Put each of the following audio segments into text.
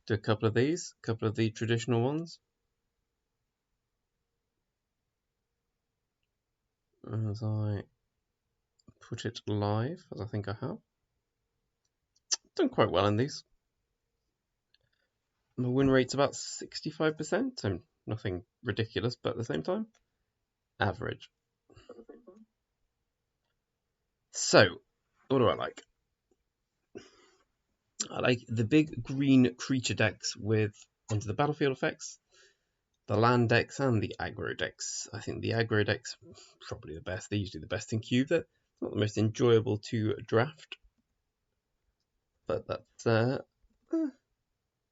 Do a couple of these, a couple of the traditional ones. As I put it live, as I think I have. Done quite well in these. My win rate's about 65%, so nothing ridiculous, but at the same time, average. So, what do I like? I like the big green creature decks with onto the battlefield effects, the land decks, and the aggro decks. I think the aggro decks are probably the best. They're usually the best in cube. They're not the most enjoyable to draft, but that's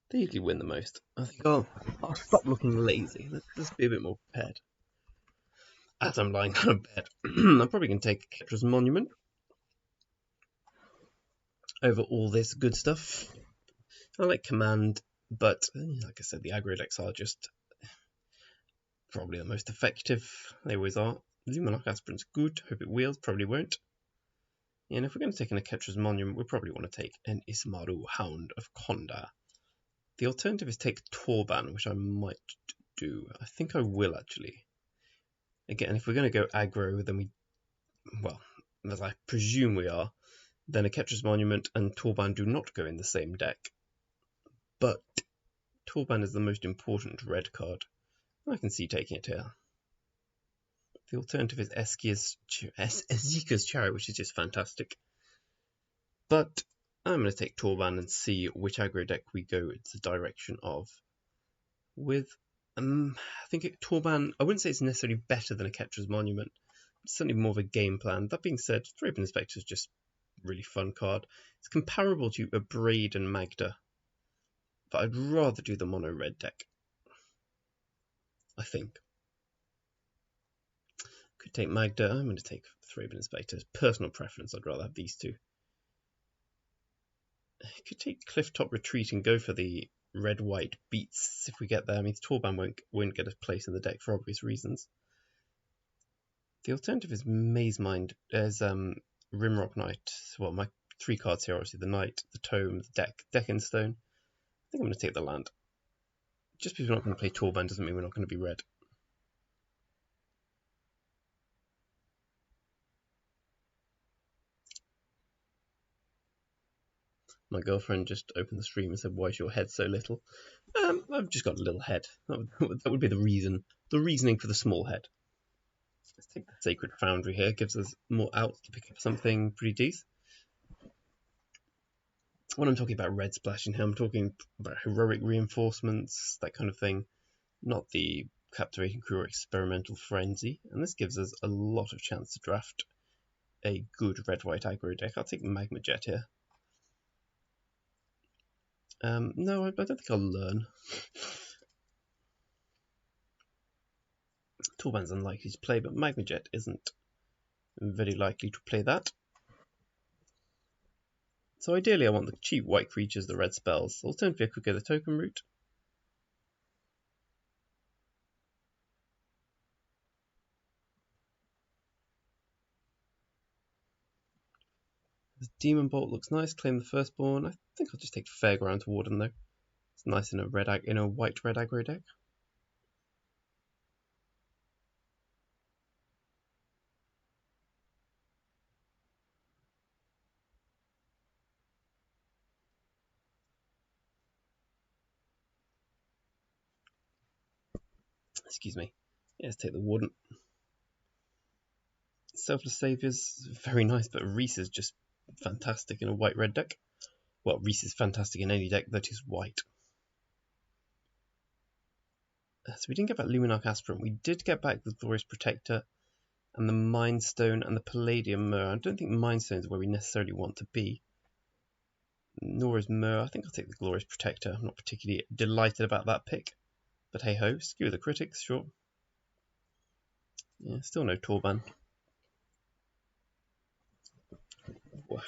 they usually win the most. I think I'll stop looking lazy. Let's be a bit more prepared. As I'm lying on a bed, I'm probably going to take Ketra's Monument over all this good stuff. I like Command, but like I said, the aggro decks are just probably the most effective. They always are. Luminarch Aspirant's good. Hope it wheels. Probably won't. And if we're going to take an Ketra's Monument, we probably want to take an Isamaru Hound of Kondar. The alternative is take Torban, which I might do. I think I will actually. Again, if we're going to go aggro, then well, as I presume we are, then a Ketra's Monument and Torban do not go in the same deck. But Torban is the most important red card. I can see taking it here. The alternative is Esika's Chariot, which is just fantastic. But I'm going to take Torban and see which aggro deck we go into the direction of. With, I think Torban, I wouldn't say it's necessarily better than a Ketra's Monument. It's certainly more of a game plan. That being said, Thraben Inspector is just a really fun card. It's comparable to Abrade and Magda, but I'd rather do the mono red deck. I think. Could take Magda. I'm going to take Thraben Inspector. Personal preference, I'd rather have these two. I could take Clifftop Retreat and go for the red-white beats if we get there. I mean, Torban won't get a place in the deck for obvious reasons. The alternative is Maze Mind. There's Rimrock Knight. Well, my 3 cards here, obviously, the Knight, the Tome, the Deck in Stone. I think I'm going to take the land. Just because we're not going to play Torban doesn't mean we're not going to be red. My girlfriend just opened the stream and said, "Why is your head so little?" I've just got a little head. That would be the reason. The reasoning for the small head. Let's take the Sacred Foundry here. Gives us more outs to pick up something pretty decent. When I'm talking about red splashing here, I'm talking about heroic reinforcements, that kind of thing. Not the Captivating Crew or Experimental Frenzy. And this gives us a lot of chance to draft a good red-white aggro deck. I'll take Magma Jet here. No, I don't think I'll learn. Torban's unlikely to play, but Magma Jet isn't very likely to play that. So ideally I want the cheap white creatures, the red spells. Alternatively I could go the token route. The Demon Bolt looks nice, claim the firstborn. I think I'll just take Fairground Warden though. It's nice in a white red aggro deck. Excuse me. Yeah, let's take the Warden. Selfless Saviors, very nice, but Reese is just fantastic in a white red deck. Well, Reese is fantastic in any deck that is white. So we didn't get back Luminarch Aspirant. We did get back the Glorious Protector and the Mind Stone and the Palladium Myrrh. I don't think Mind Stone is where we necessarily want to be. Nor is Myrrh. I think I'll take the Glorious Protector. I'm not particularly delighted about that pick. But hey ho, skew the critics, sure. Yeah, still no Torban. Wow.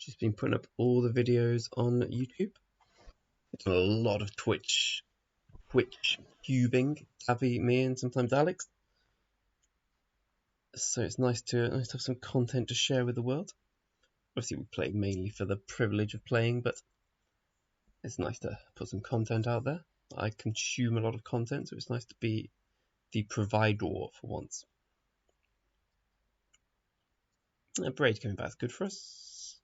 She's been putting up all the videos on YouTube. It's a lot of Twitch tubing, Abby, me, and sometimes Alex. So it's nice to have some content to share with the world. Obviously, we play mainly for the privilege of playing, but it's nice to put some content out there. I consume a lot of content, so it's nice to be the provider for once. Braid coming back is good for us.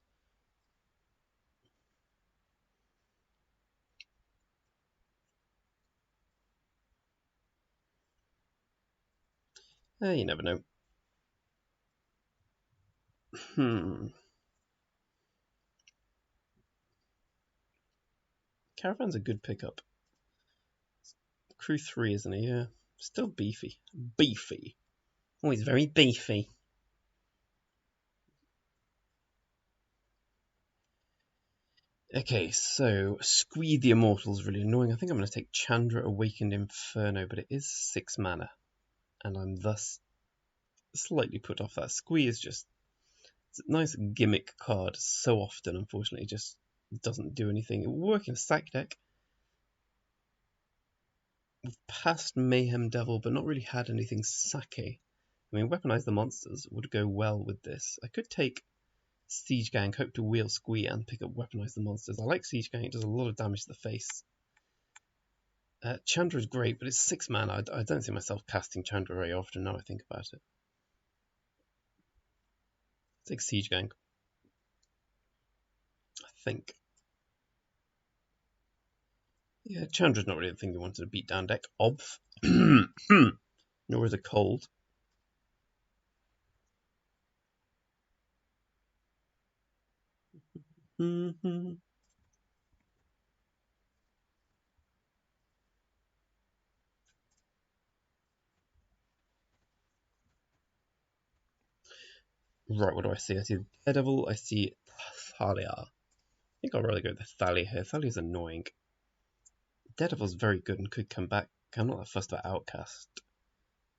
You never know. Caravan's a good pickup. Crew 3, isn't he? Yeah. Still beefy. Beefy. Oh, he's very beefy. Okay, so Squee the Immortal is really annoying. I think I'm going to take Chandra Awakened Inferno, but it is 6 mana, and I'm thus slightly put off that. Squee is just it's a nice gimmick card. So often, unfortunately, it just doesn't do anything. It will work in a sack deck. We've passed Mayhem Devil, but not really had anything sake. I mean, Weaponize the Monsters would go well with this. I could take Siege Gang, hope to wheel Squee, and pick up Weaponize the Monsters. I like Siege Gang, it does a lot of damage to the face. Chandra is great, but it's 6 mana. I don't see myself casting Chandra very often now I think about it. Take Siege Gang. I think. Yeah, Chandra's not really the thing you wanted to beat down deck. Obv. Nor is it cold. Right, what do I see? I see Daredevil, I see Thalia. I think I'll rather go with the Thalia here. Thalia's annoying. Daredevil's very good and could come back. I'm not that fussed about Outcast.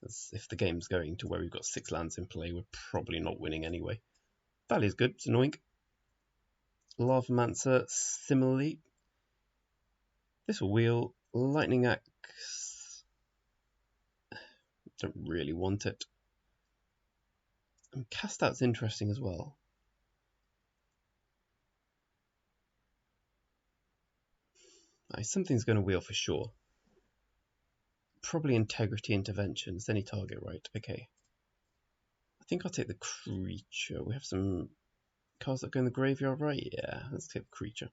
As if the game's going to where we've got 6 lands in play, we're probably not winning anyway. Thalia's good, it's annoying. Lavamancer, similarly. This will wheel. Lightning Axe. Don't really want it. And Cast Out's interesting as well. Something's going to wheel for sure. Probably Integrity Intervention. It's any target, right? Okay. I think I'll take the creature. We have some cards that go in the graveyard, right? Yeah, let's take the creature.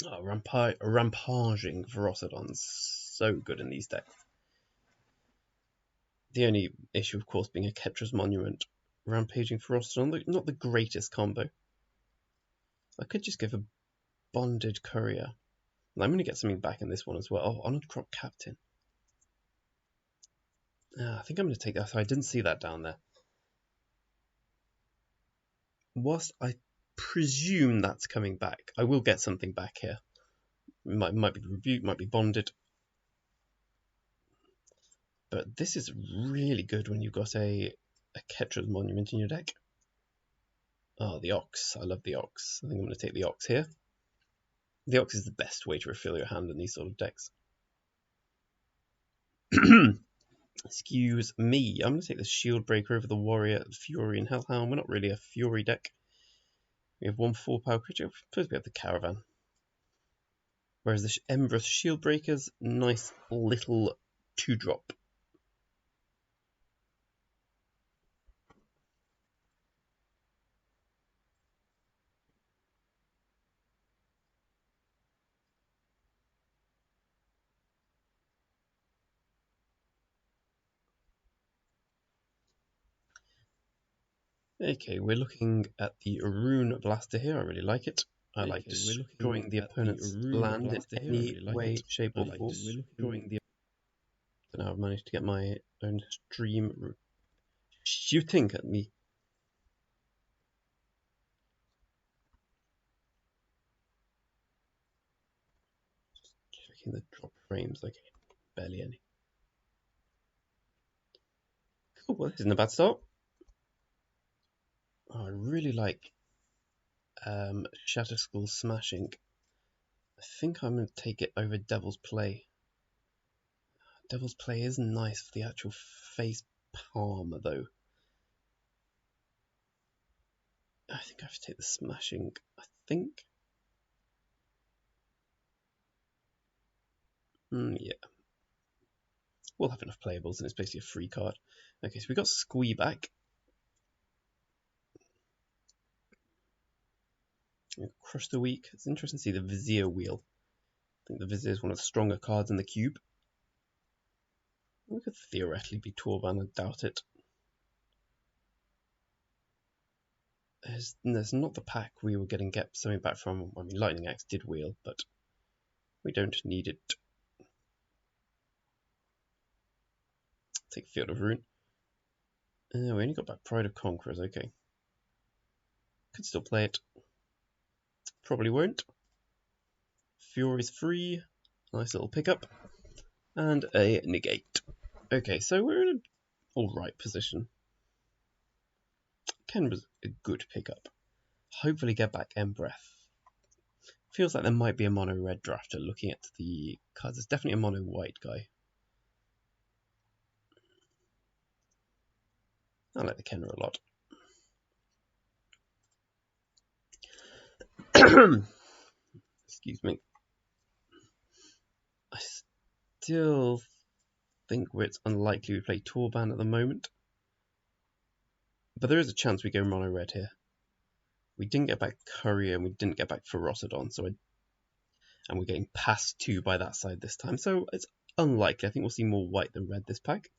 Oh, Rampaging Ferocidons. So good in these decks. The only issue, of course, being a Ketra's Monument. Rampaging Ferocidon, not the greatest combo. I could just give a Bonded Courier. And I'm going to get something back in this one as well. Oh, Honored Crop Captain. I think I'm going to take that. I didn't see that down there. Whilst I presume that's coming back, I will get something back here. It might be Rebuke, might be Bonded. But this is really good when you've got a Ketra's Monument in your deck. Oh, the Ox. I love the Ox. I think I'm going to take the Ox here. The Ox is the best way to refill your hand in these sort of decks. Excuse me. I'm going to take the Shield Breaker over the Warrior, Fury, and Hellhound. We're not really a Fury deck. We have 1 4-power creature. We're supposed to be able to Caravan. Whereas the Embrus Shield Breaker's nice little 2-drop. Okay, we're looking at the Rune Blaster here. I really like it. I like destroying the opponent's land in any way, shape, or form. Now I've managed to get my own stream shooting at me. Just checking the drop frames. Okay, barely any. Cool, well, this isn't a bad start. Oh, I really like Shatterskull Smashing. I think I'm going to take it over Devil's Play. Devil's Play is nice for the actual face palm, though. I think I have to take the Smashing. I think. Yeah. We'll have enough playables, and it's basically a free card. Okay, so we got Squeeback. Crush the Weak. It's interesting to see the Vizier wheel. I think the Vizier is one of the stronger cards in the cube. We could theoretically be Torban, I doubt it. There's not the pack we were getting something back from. I mean, Lightning Axe did wheel, but we don't need it. Take Field of Ruin. We only got back Pride of Conquerors, okay. Could still play it. Probably won't. Fury's free. Nice little pickup. And a negate. Okay, so we're in an alright position. Ken was a good pickup. Hopefully get back Embreth. Feels like there might be a mono red drafter looking at the cards. There's definitely a mono white guy. I like the Kenra a lot. Excuse me. I still think it's unlikely we play Torban at the moment. But there is a chance we go mono red here. We didn't get back Courier and we didn't get back Ferocidon, and we're getting past 2 by that side this time, so it's unlikely. I think we'll see more white than red this pack.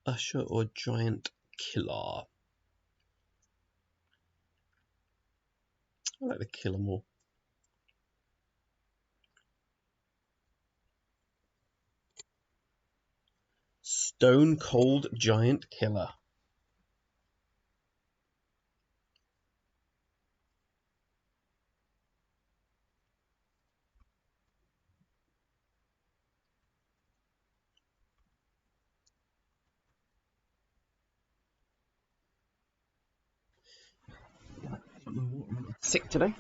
Usher or Giant Killer? I like the Killer more. Stone Cold Giant Killer. I'm sick today.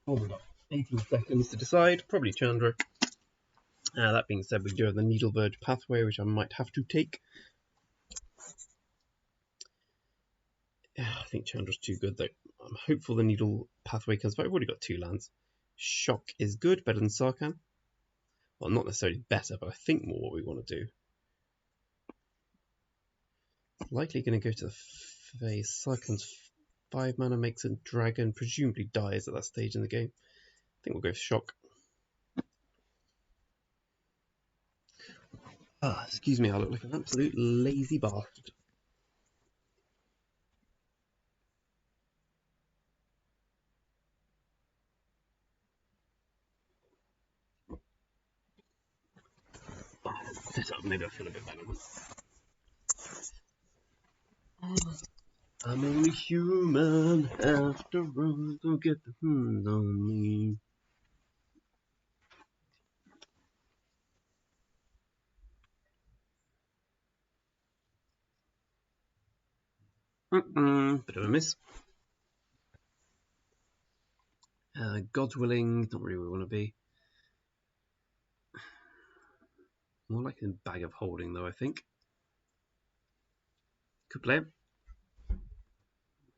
Oh, we've got 18 seconds to decide. Probably Chandra. That being said, we do have the Needleverge pathway, which I might have to take. I think Chandra's too good, though. I'm hopeful the Needle pathway comes back. I've already got 2 lands. Shock is good, better than Sarkhan. Well, not necessarily better, but I think more what we want to do. Likely going to go to the face. Sarkhan's 5 mana makes a dragon, presumably dies at that stage in the game. I think we'll go Shock. Excuse me, I look like an absolute lazy bastard. Sit up, maybe I feel a bit better. I'm only human after all, don't get the on me. Bit of a miss. God's willing, not really where we want to be. More like a bag of holding, though, I think. Could play it.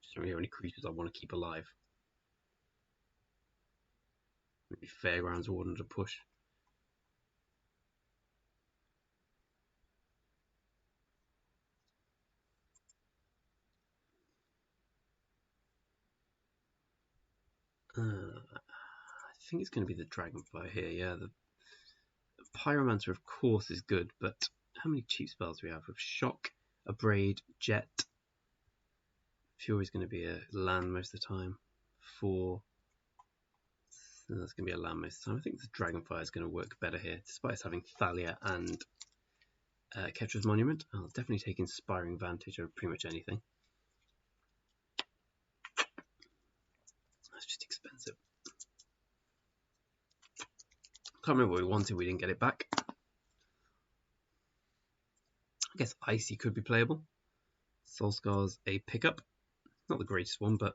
Just don't really have any creatures I want to keep alive. Maybe Fairgrounds Warden to push. I think it's going to be the Dragonfly here, yeah. Pyromancer, of course, is good, but how many cheap spells do we have? With Shock, Abrade, Jet. Fury's going to be a land most of the time. 4. So that's going to be a land most of the time. I think the Dragonfire is going to work better here, despite us having Thalia and Ketra's Monument. I'll definitely take Inspiring Vantage over pretty much anything. That's just expensive. Can't remember what we wanted, we didn't get it back. I guess Icy could be playable. Soulscar's a pickup. Not the greatest one, but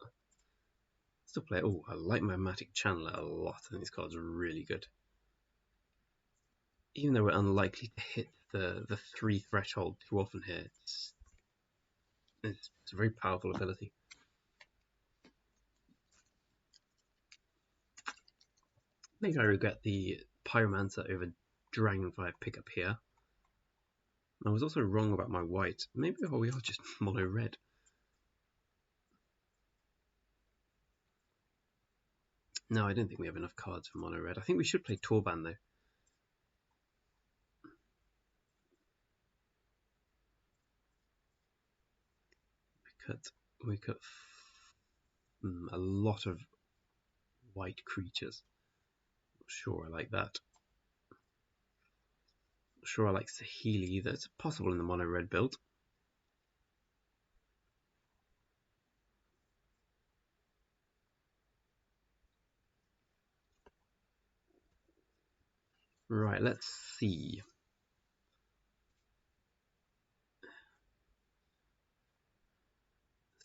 still play it. Oh, I like Magmatic Channeler a lot. I think this card's really good. Even though we're unlikely to hit the 3 threshold too often here, it's a very powerful ability. Maybe I regret the Pyromancer over Dragonfire pickup here. I was also wrong about my white. Maybe we are just mono red. No, I don't think we have enough cards for mono red. I think we should play Torban though. We cut a lot of white creatures. Not sure I like that. Not sure I like Saheeli either. It's possible in the mono red build. Right, let's see.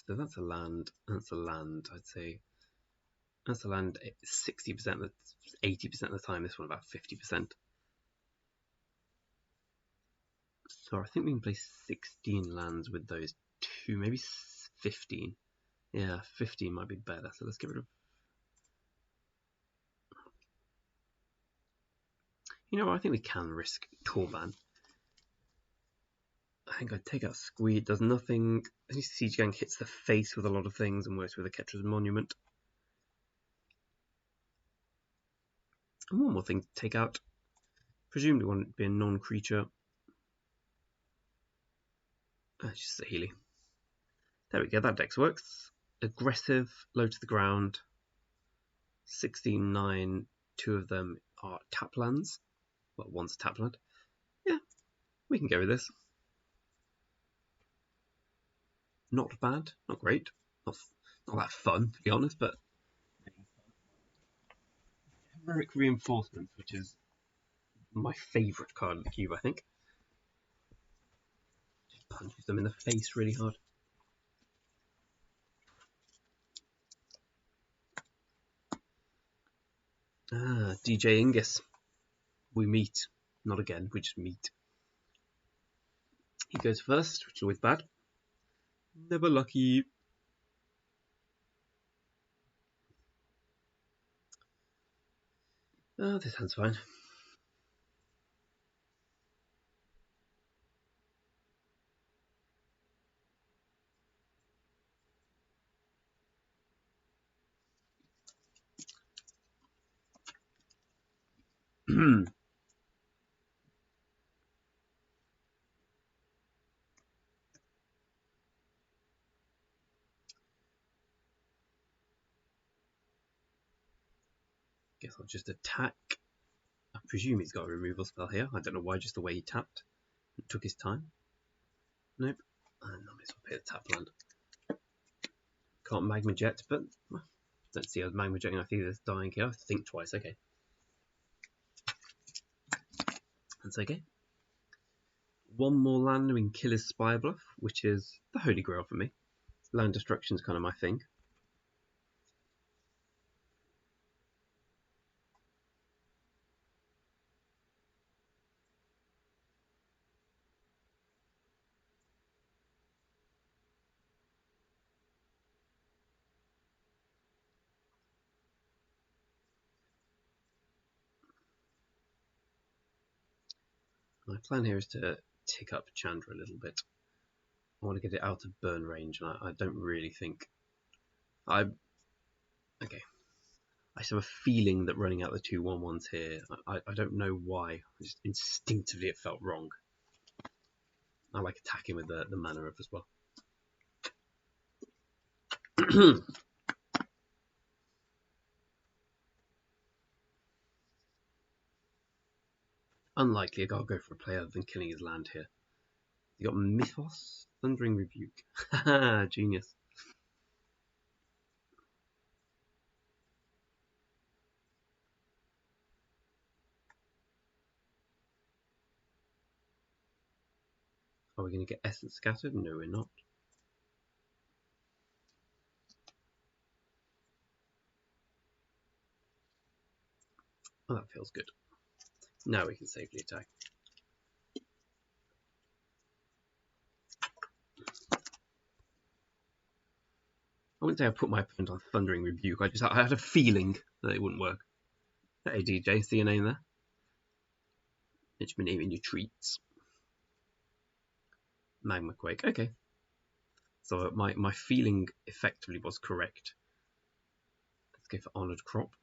So that's a land. That's a land, I'd say. That's a land 60%, 80% of the time. This one about 50%. So I think we can play 16 lands with those two, maybe 15. Yeah, 15 might be better. So let's get rid of. You know what? I think we can risk Torban. I think I'd take out Squee. It does nothing. I think Siege Gang hits the face with a lot of things and works with a Ketra's Monument. And one more thing to take out. Presumably want it to be a non-creature. Just Saheeli. There we go, that dex works. Aggressive, low to the ground. 16-9. 2 of them are tap lands. Well, one's a tap land. Yeah, we can go with this. Not bad, not great. Not that fun, to be honest, but Heroic Reinforcements, which is my favourite card in the cube, I think. Just punches them in the face really hard. DJ Ingus. We meet. Not again, we just meet. He goes first, which is always bad. Never lucky. Oh, this hand's fine. Guess I'll just attack. I presume he's got a removal spell here. I don't know why, just the way he tapped. It took his time. Nope. And I may as well pay the tap land. Can't Magma Jet, but don't see us Magma Jetting. I think there's dying here. I have to think twice. Okay. That's okay. One more land and we can kill his Spire Bluff, which is the holy grail for me. Land destruction is kind of my thing. My plan here is to tick up Chandra a little bit. I want to get it out of burn range, and I don't really think... Okay. I just have a feeling that running out the 2/1/1s here, I don't know why, just instinctively it felt wrong. I like attacking with the mana up as well. Unlikely, I gotta go for a play other than killing his land here. You got Mythos, Thundering Rebuke. Haha, genius. Are we going to get Essence Scattered? No, we're not. Oh, that feels good. Now we can safely attack. I wouldn't say I put my opponent on Thundering Rebuke. I had a feeling that it wouldn't work. Hey DJ, see your name there? It's my name in your treats. Magma Quake. Okay. So my feeling effectively was correct. Let's go for Honored Crop.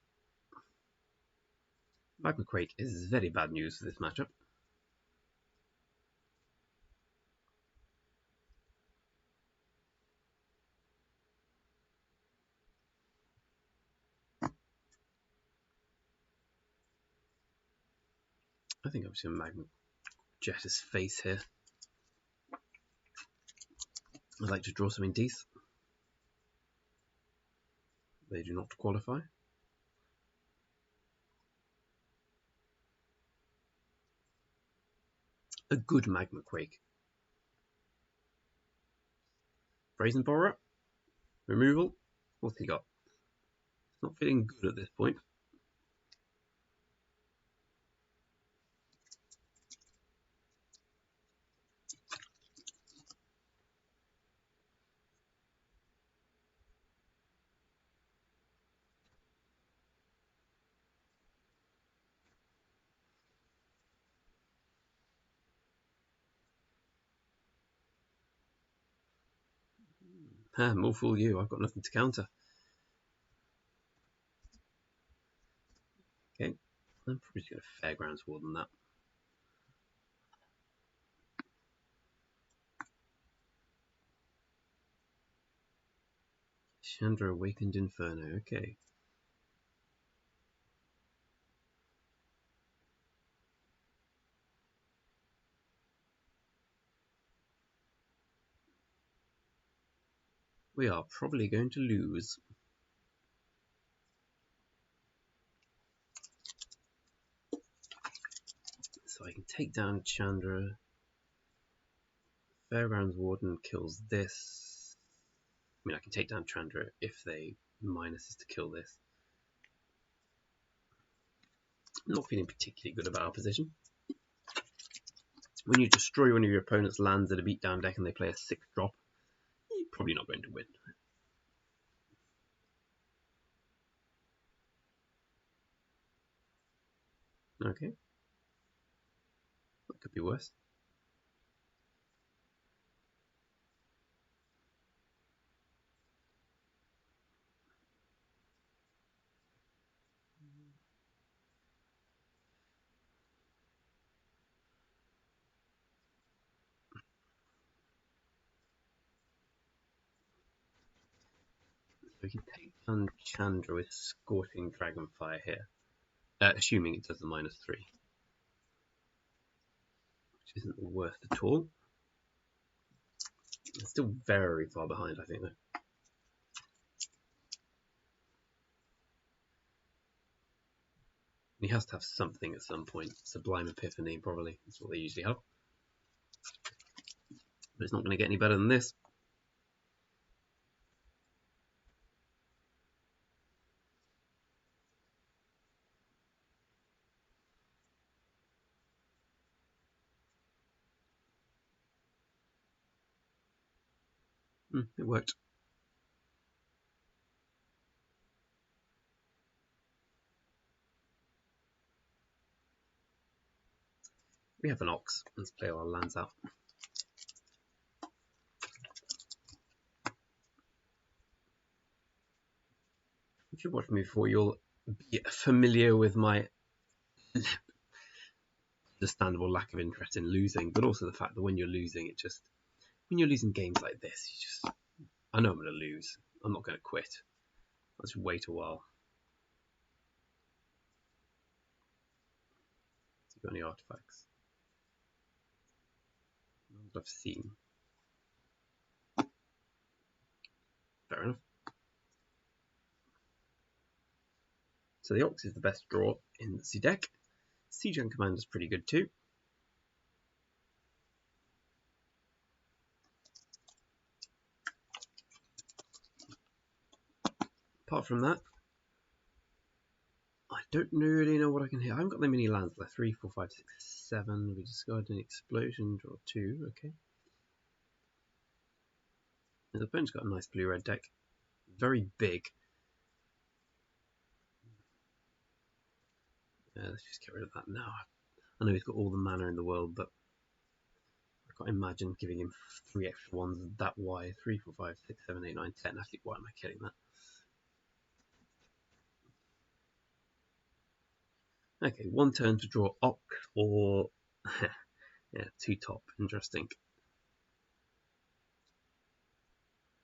Magma Quake is very bad news for this matchup. I think I'm just going to Magma Jet his face here. I'd like to draw something decent. They do not qualify. A good Magma Quake. Brazen Borrower. Removal. What's he got? Not feeling good at this point. More fool you, I've got nothing to counter. Okay, I'm probably just going to Fairgrounds Warden that. Chandra Awakened Inferno, okay. We are probably going to lose. So I can take down Chandra. Fairgrounds Warden kills this. I mean, I can take down Chandra if they minuses to kill this. I'm not feeling particularly good about our position. When you destroy one of your opponent's lands at a beatdown deck and they play a 6-drop, you're probably not going to win. Okay. That could be worse. We can take down Chandra with Scorching Dragonfire here, assuming it does the -3, which isn't the worst at all. It's still very far behind, I think, though. He has to have something at some point. Sublime Epiphany, probably. That's what they usually have. But it's not going to get any better than this. It worked. We have an Ox. Let's play our lands out. If you watch me before, you'll be familiar with my understandable lack of interest in losing, but also the fact that when you're losing, when you're losing games like this, I know I'm going to lose. I'm not going to quit. Let's wait a while. Has he got any artifacts? None that I've seen. Fair enough. So the Ox is the best draw in the deck. Siege Gang Commander is pretty good too. Apart from that, I don't really know what I can hit. I haven't got that many lands left. 3, 4, 5, 6, 7. We discard an explosion, draw 2. Okay. The opponent's got a nice blue-red deck. Very big. Let's just get rid of that now. I know he's got all the mana in the world, but I can't imagine giving him 3 extra ones that wide. 3, 4, 5, 6, 7, 8, 9, 10. Actually, why am I killing that? Okay, 1 turn to draw Ox or... yeah, 2 top. Interesting.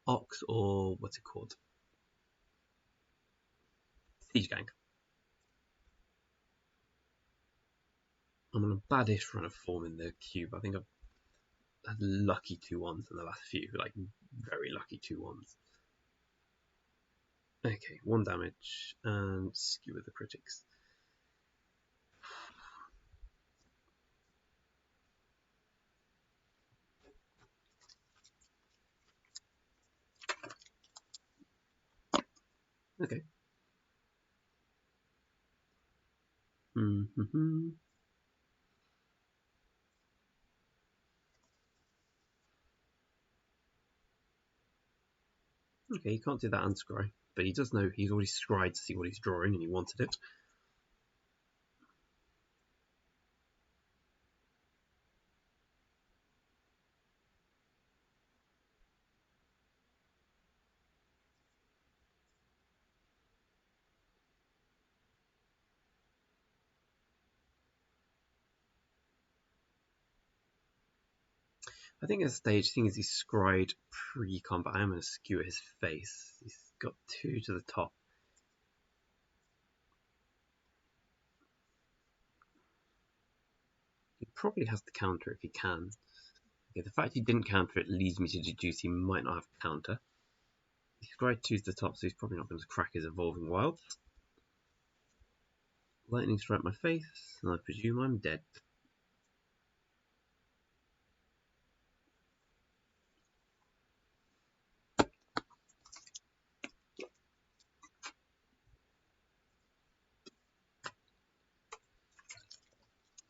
Ox or... what's it called? Siege Gang. I'm on a baddish run of form in the cube. I think I've had lucky 2-1s in the last few, like very lucky 2-1s. Okay, 1 damage and skewer the critics. Okay. Okay, he can't do that and scry, but he does know he's already scried to see what he's drawing and he wanted it. I think at this stage, seeing as he's scried pre-combat, I am going to skewer his face. He's got 2 to the top. He probably has to counter if he can. Okay, the fact he didn't counter it leads me to deduce he might not have a counter. He scried 2 to the top, so he's probably not going to crack his Evolving Wilds. Lightning strike my face, and I presume I'm dead.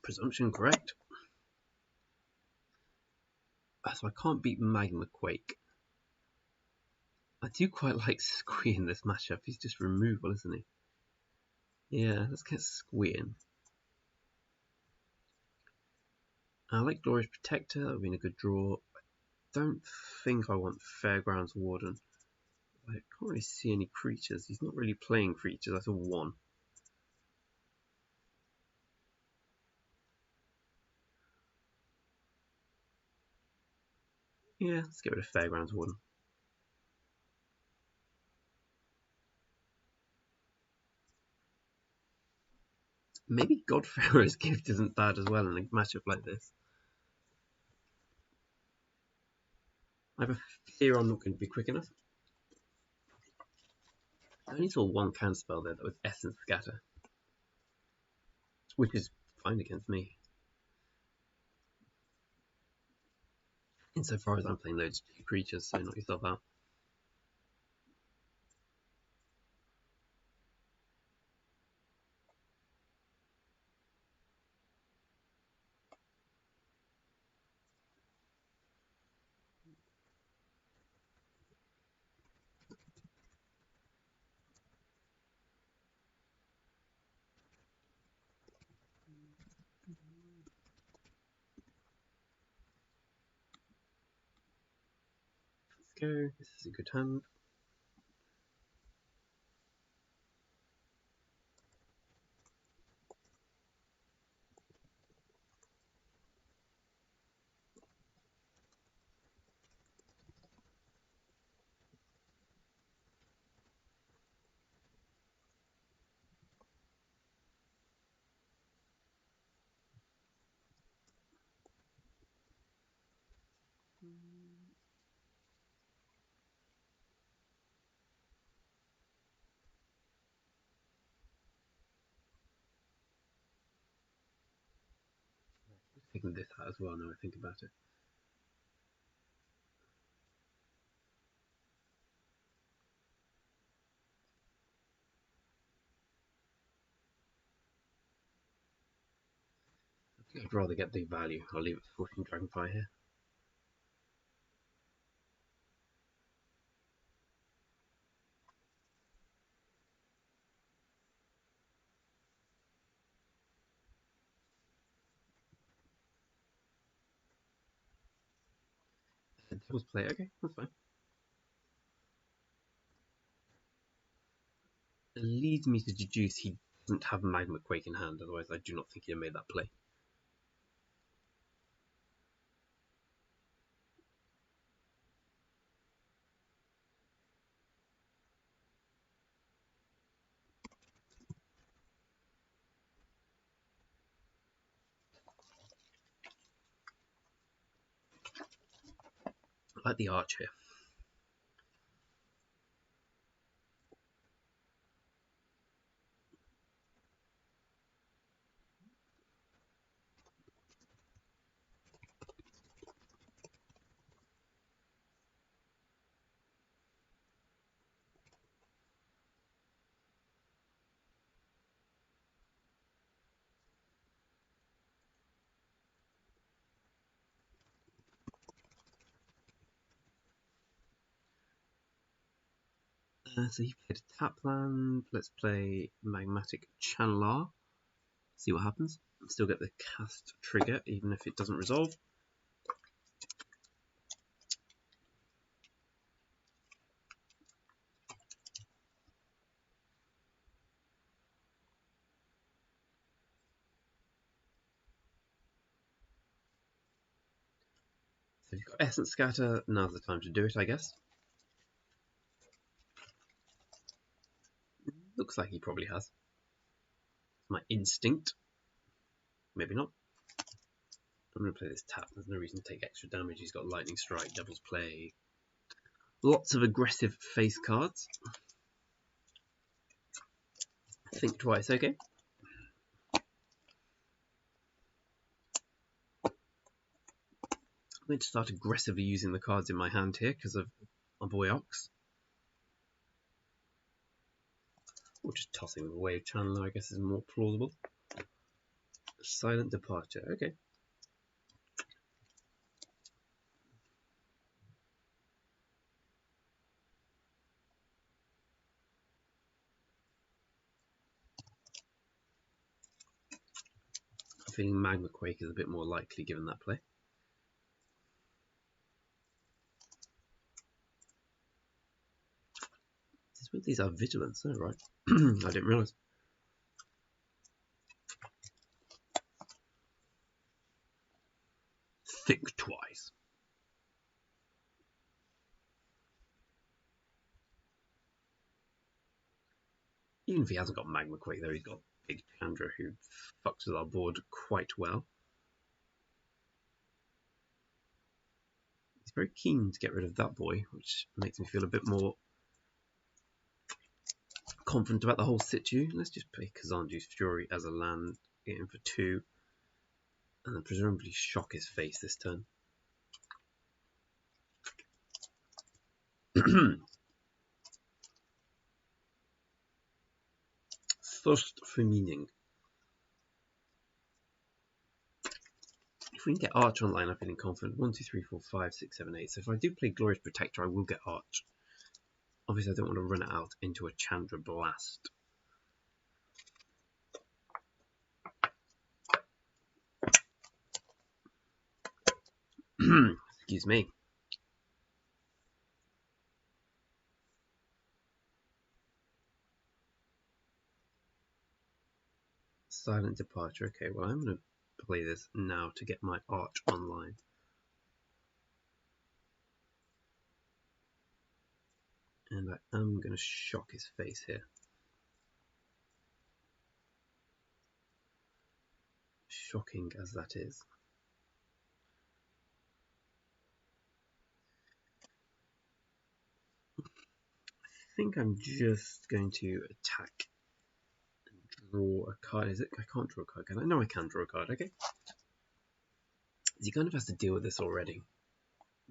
Presumption correct. So I can't beat Magma Quake. I do quite like Squee in this matchup. He's just removal, isn't he? Yeah, let's get Squee in. I like Glorious Protector. That would have been a good draw. I don't think I want Fairgrounds Warden. I can't really see any creatures. He's not really playing creatures. That's a 1. Yeah, let's get rid of Fairgrounds Warden. Maybe Godfarer's Gift isn't bad as well in a matchup like this. I have a fear I'm not going to be quick enough. I only saw 1 counterspell there that was Essence Scatter, which is fine against me. Insofar as I'm playing loads of creatures, so knock yourself out. Let's go. This is a good hand. Taking this out as well now I think about it. I think I'd rather get the value. I'll leave it for 14 Dragonfire here. Devil's Play, okay, that's fine. It leads me to deduce he doesn't have Magma Quake in hand, otherwise I do not think he'd have made that play. I like the Arch here. So he played a tap land. Let's play Magmatic Channeler. See what happens. Still get the cast trigger, even if it doesn't resolve. So if you've got Essence Scatter, now's the time to do it, I guess. Looks like he probably has. My instinct. Maybe not. I'm going to play this tap. There's no reason to take extra damage. He's got Lightning Strike, Devil's Play. Lots of aggressive face cards. Think twice, okay. I'm going to start aggressively using the cards in my hand here because of my boy Ox. Or just tossing the Wave Channeler, I guess, is more plausible. Silent Departure, okay. I'm feeling Magma Quake is a bit more likely given that play. These are Vigilance, oh right. I didn't realise. Think twice. Even if he hasn't got Magma Quake though, he's got Big Chandra who fucks with our board quite well. He's very keen to get rid of that boy, which makes me feel a bit more confident about the whole situ. Let's just play Kazanju's Fury as a land, get him for 2, and then presumably shock his face this turn. Thirst for Meaning. If we can get Arch online, I'm feeling confident. 1, 2, 3, 4, 5, 6, 7, 8. So if I do play Glorious Protector, I will get Arch. Obviously, I don't want to run it out into a Chandra Blast. Excuse me. Silent Departure. Okay, well, I'm going to play this now to get my Arch online. And I am going to shock his face here. Shocking as that is. think I'm just going to attack and draw a card. Is it? I can't draw a card, can I? No, I can draw a card. Okay. He kind of has to deal with this already.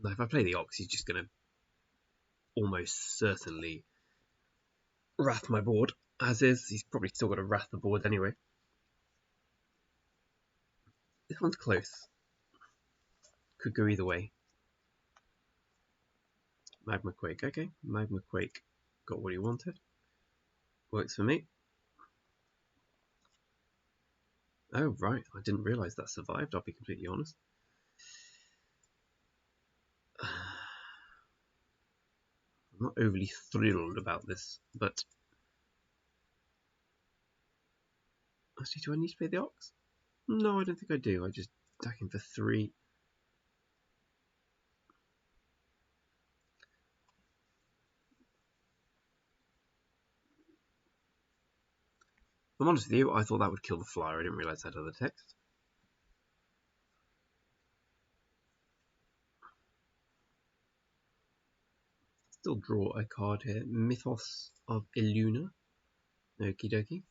Like if I play the Ox, he's just going to almost certainly wrath my board. As is, he's probably still got to wrath the board anyway. This one's close. Could go either way. Magma Quake, okay. Magma Quake got what he wanted. Works for me. Oh, right. I didn't realise that survived, I'll be completely honest. I'm not overly thrilled about this, but... Actually, do I need to play the Ox? No, I don't think I do. I just attack him for 3. If I'm honest with you, I thought that would kill the flyer. I didn't realise that other text. Still draw a card here. Mythos of Illuna. Okie dokie.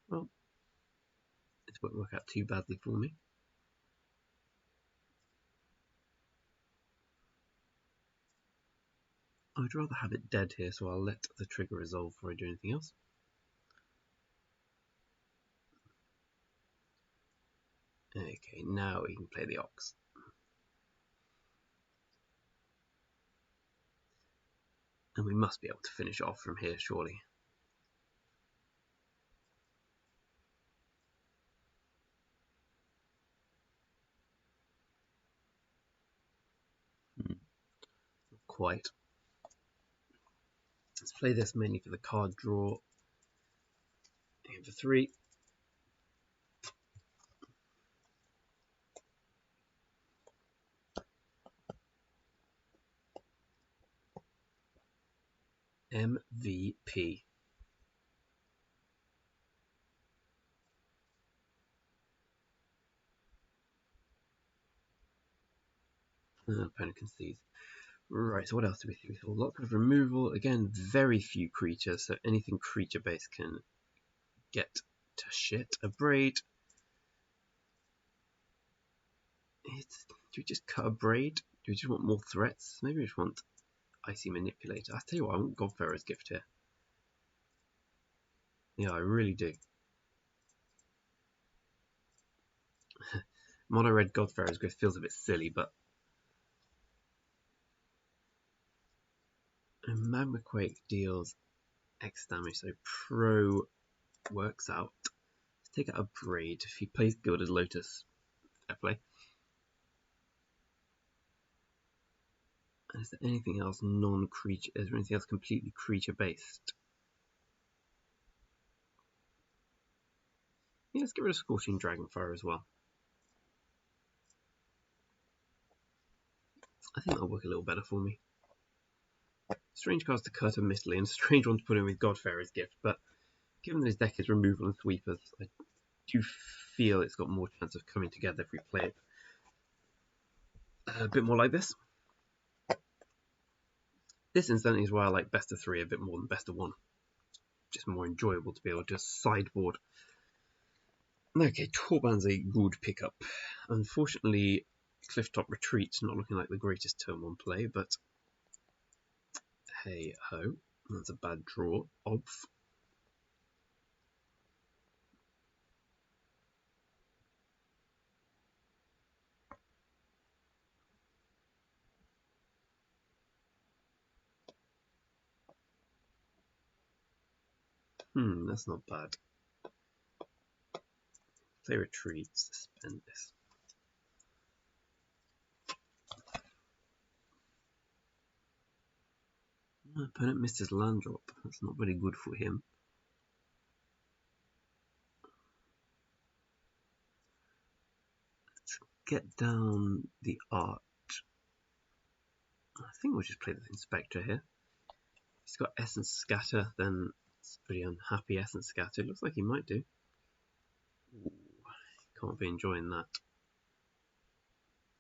Well, it won't work out too badly for me. I'd rather have it dead here, so I'll let the trigger resolve before I do anything else. Okay, now we can play the Ox. And we must be able to finish off from here, surely. Not quite. Let's play this mainly for the card draw. Aim for 3. MVP. Opponent concedes. Right, so what else do we think? So lots of removal. Again, very few creatures, so anything creature-based can get to shit. Abrade. Do we just cut Abrade? Do we just want more threats? Maybe we just want Icy Manipulator. I'll tell you what, I want Godfarer's Gift here. Yeah, I really do. Mono Red Godfarer's Gift feels a bit silly, but Magma Quake deals X damage, so Pro works out. Let's take out Abrade. If he plays Gilded Lotus, I play. Is there anything else non-creature? Is there anything else completely creature-based? Yeah, let's get rid of Scorching Dragonfire as well. I think that'll work a little better for me. Strange cards to cut, admittedly, and strange one to put in with Godfarer's Gift, but given that his deck is removal and sweepers, I do feel it's got more chance of coming together if we play it a bit more like this. This incidentally is why I like best of 3 a bit more than best of 1. Just more enjoyable to be able to sideboard. Okay, Torban's a good pickup. Unfortunately, Clifftop Retreat's not looking like the greatest turn 1 play, but hey ho, that's a bad draw. That's not bad. Play Retreat, suspend this. My opponent missed his land drop. That's not very good for him. Let's get down the art. I think we'll just play the Inspector here. He's got Essence Scatter, then it's pretty unhappy Essence Scatter. Looks like he might do. Ooh, can't be enjoying that.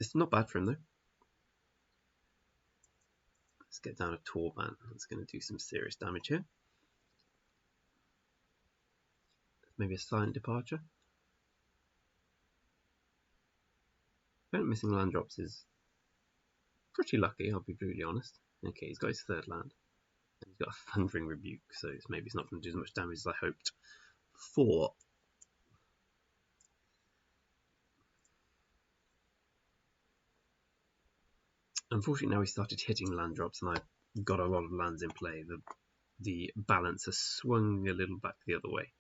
It's not bad for him though. Let's get down a Torban. That's going to do some serious damage here. Maybe a silent departure. Opponent missing land drops is pretty lucky, I'll be brutally honest. Okay, he's got his third land. And he's got a Thundering Rebuke, so maybe it's not going to do as much damage as I hoped for. Unfortunately, now he started hitting land drops, and I've got a lot of lands in play. The balance has swung a little back the other way.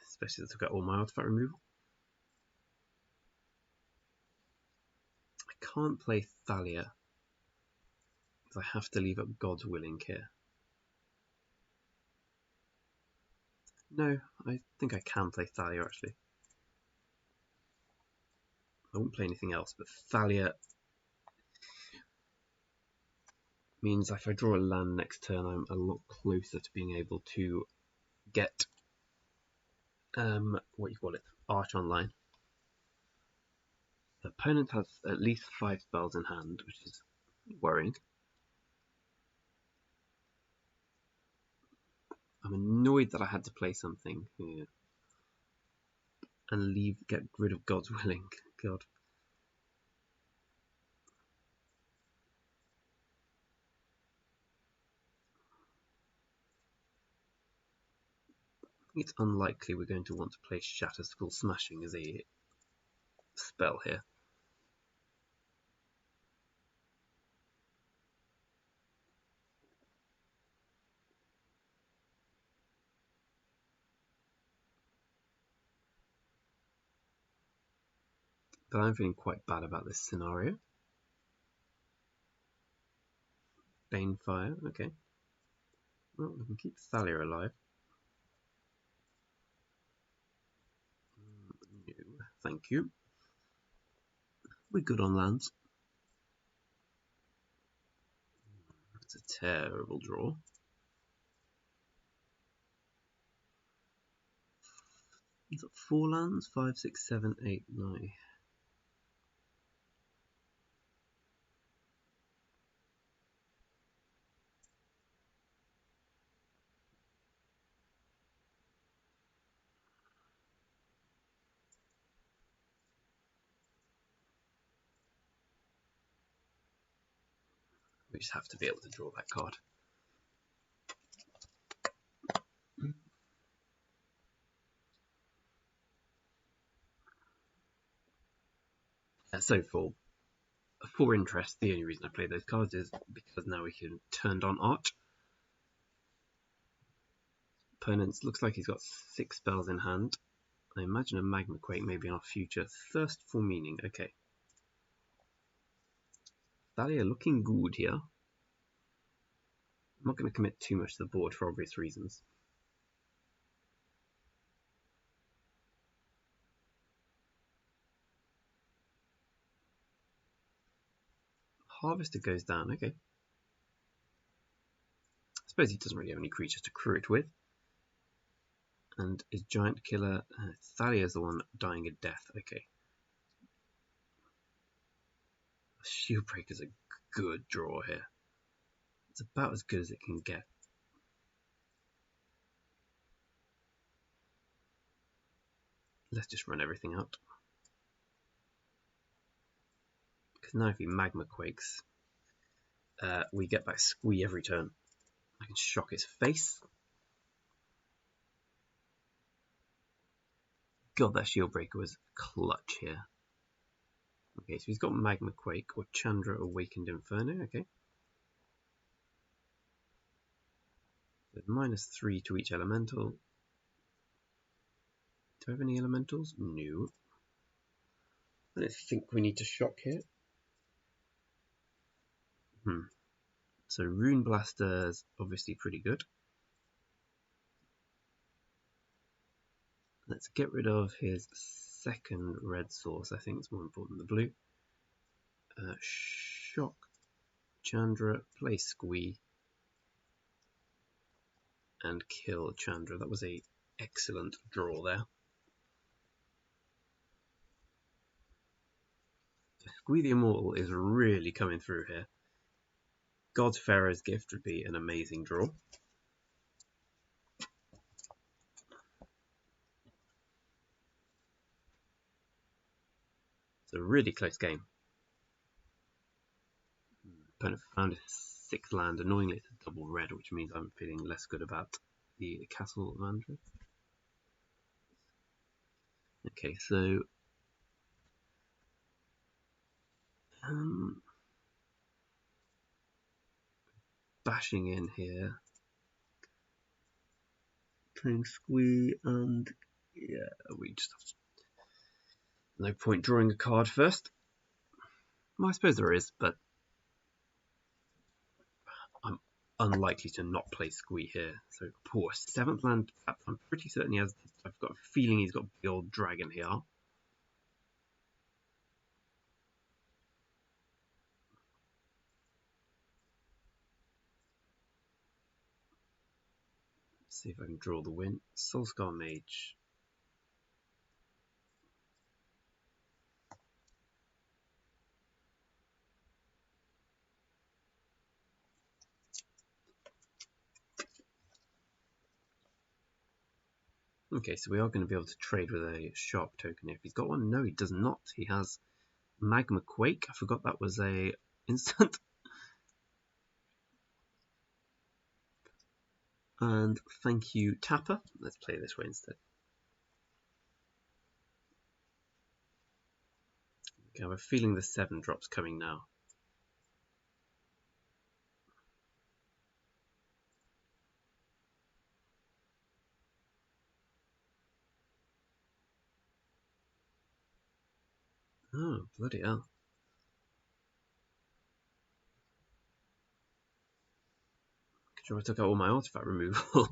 Especially since I've got all my artifact removal. I can't play Thalia, because I have to leave up God's Willing here. No, I think I can play Thalia actually. I won't play anything else, but Thalia means if I draw a land next turn, I'm a lot closer to being able to get Arch online. The opponent has at least 5 spells in hand, which is worrying. I'm annoyed that I had to play something here and get rid of God's Willing. God. It's unlikely we're going to want to play Shatterskull Smashing as a spell here. But I'm feeling quite bad about this scenario. Banefire, okay. Well, we can keep Thalia alive. No, thank you. We're good on lands. It's a terrible draw. He's got 4 lands, 5, 6, 7, 8, 9. We just have to be able to draw that card. So for interest, the only reason I play those cards is because now we can turn on Arch. Opponents looks like he's got 6 spells in hand. I imagine a Magma Quake may be in our future. Thirst for Meaning, okay. Thalia looking good here. I'm not going to commit too much to the board for obvious reasons. Harvester goes down, okay. I suppose he doesn't really have any creatures to crew it with. And his Giant Killer, Thalia's the one dying a death, okay. Shieldbreaker's a good draw here. It's about as good as it can get. Let's just run everything out. Because now if he Magma Quakes, we get back Squee every turn. I can shock his face. God, that Shieldbreaker was clutch here. Okay, so he's got Magma Quake or Chandra Awakened Inferno, okay. So -3 to each elemental. Do I have any elementals? No. I don't think we need to shock here. So Rune Blaster's obviously pretty good. Let's get rid of his second red source. I think it's more important than the blue. Shock Chandra, play Squee, and kill Chandra. That was a excellent draw there. Squee the Immortal is really coming through here. God's Pharaoh's Gift would be an amazing draw. It's a really close game. Opponent found a 6th land. Annoyingly, it's a double red, which means I'm feeling less good about the Castle of Andrew. Okay, so bashing in here, playing Squee, and yeah, we just have to. No point drawing a card first. Well, I suppose there is, but I'm unlikely to not play Squee here. So poor 7th land. I'm pretty certain he has. I've got a feeling he's got the old dragon here. See if I can draw the win. Soulscar Mage. Okay, so we are going to be able to trade with a sharp token if he's got one. No, he does not. He has Magma Quake. I forgot that was a instant. And thank you, Tapper. Let's play this way instead. Okay, I have a feeling the 7 drop's coming now. Oh, bloody hell. Good job I took out all my artifact removal.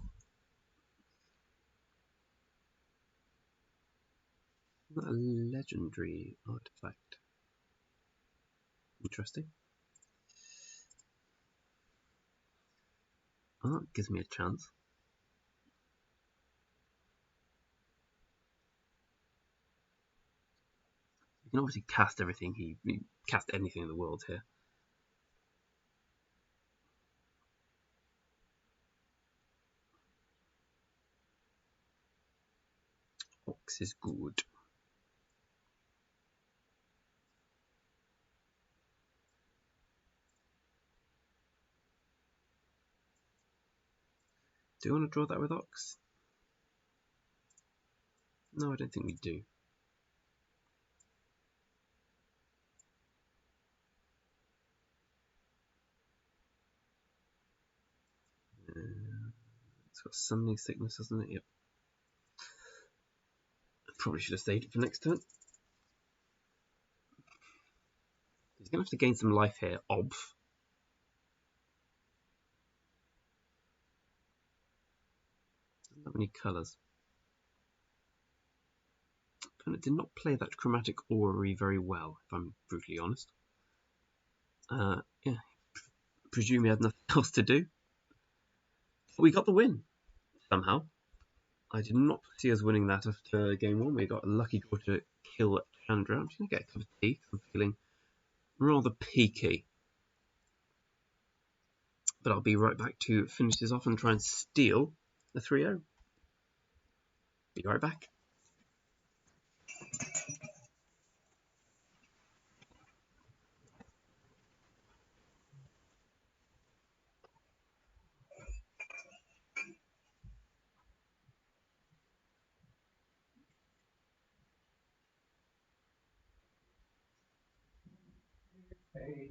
Not a legendary artifact. Interesting. Oh, that gives me a chance. You can obviously cast everything. He cast anything in the world here. Ox is good. Do you want to draw that with Ox? No, I don't think we do. It's got summoning sickness, hasn't it? Yep. Probably should have saved it for next turn. He's going to have to gain some life here. Obv. Doesn't have any colours. And it did not play that chromatic orrery very well, if I'm brutally honest. Yeah, presume he had nothing else to do. But we got the win, somehow. I did not see us winning that after game 1. We got a lucky draw to kill Chandra. I'm just going to get a cup of tea because I'm feeling rather peaky. But I'll be right back to finish this off and try and steal the 3-0. Be right back. Hey,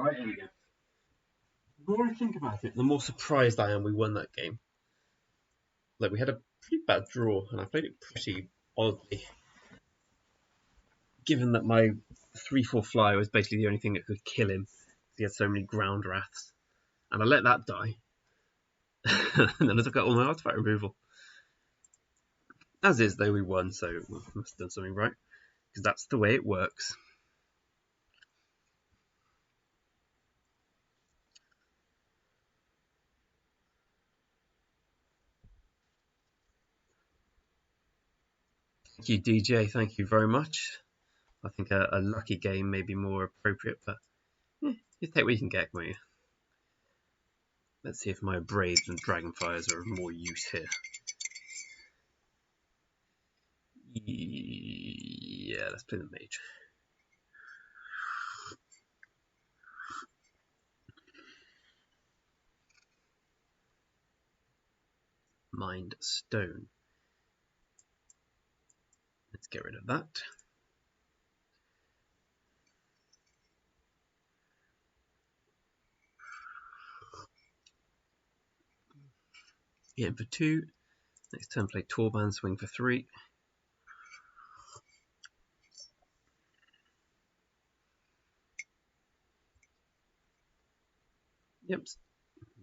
right in again. The more I think about it, the more surprised I am we won that game. Like, we had a pretty bad draw, and I played it pretty oddly. Given that my 3/4 flyer was basically the only thing that could kill him, he had so many ground wraths. And I let that die. And then I took out all my artifact removal. As is, though, we won, so we must have done something right. Because that's the way it works. Thank you, DJ. Thank you very much. I think a lucky game may be more appropriate, but you take what you can get, won't you? Let's see if my Braves and Dragonfires are of more use here. Yeah, let's play the Mage. Mind Stone. Let's get rid of that. Hit him for 2. Next turn play Torban, swing for 3. Yep,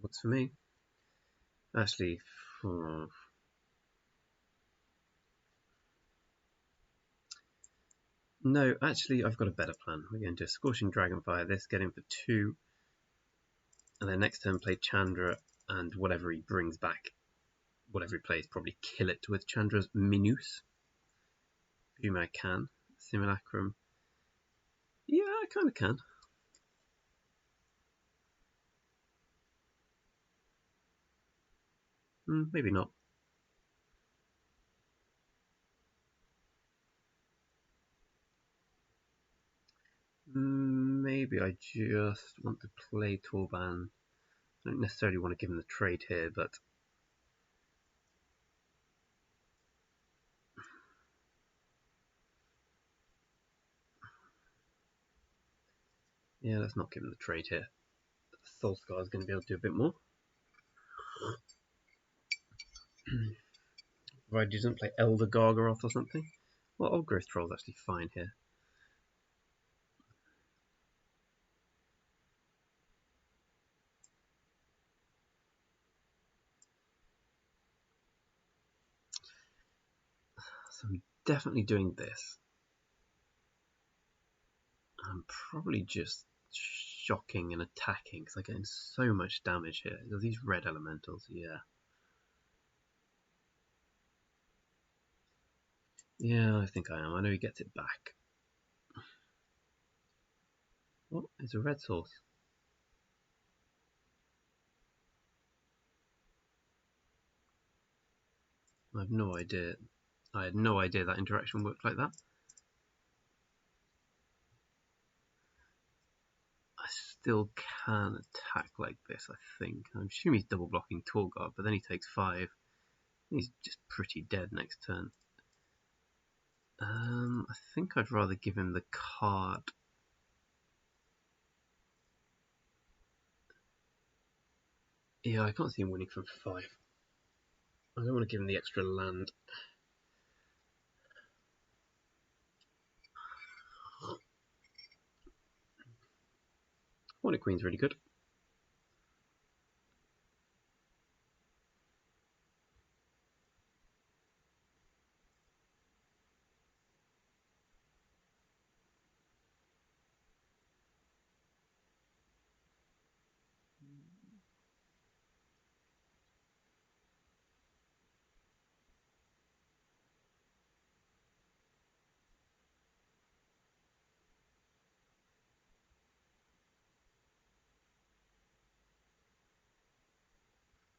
works for me. Actually, no, actually I've got a better plan. We're going to Scorching Dragonfire this, get him for 2, and then next turn play Chandra, and whatever he brings back, whatever he plays, probably kill it with Chandra's Minus. Presume I can. Simulacrum. Yeah, I kind of can. Maybe not. Maybe I just want to play Torban. I don't necessarily want to give him the trade here, but yeah, let's not give him the trade here. Solskjaer is going to be able to do a bit more. Provided he doesn't play Elder Gargaroth or something. Well, Old Growth Troll's actually fine here. So I'm definitely doing this. I'm probably just shocking and attacking because I get in so much damage here. These red elementals, yeah. Yeah, I think I am. I know he gets it back. What? It's a red source. I have no idea. I had no idea that interaction worked like that. I still can attack like this, I think. I'm assuming he's double blocking Torguard, but then he takes 5. He's just pretty dead next turn. I think I'd rather give him the card. Yeah, I can't see him winning from 5. I don't want to give him the extra land. Hornet Queen's really good.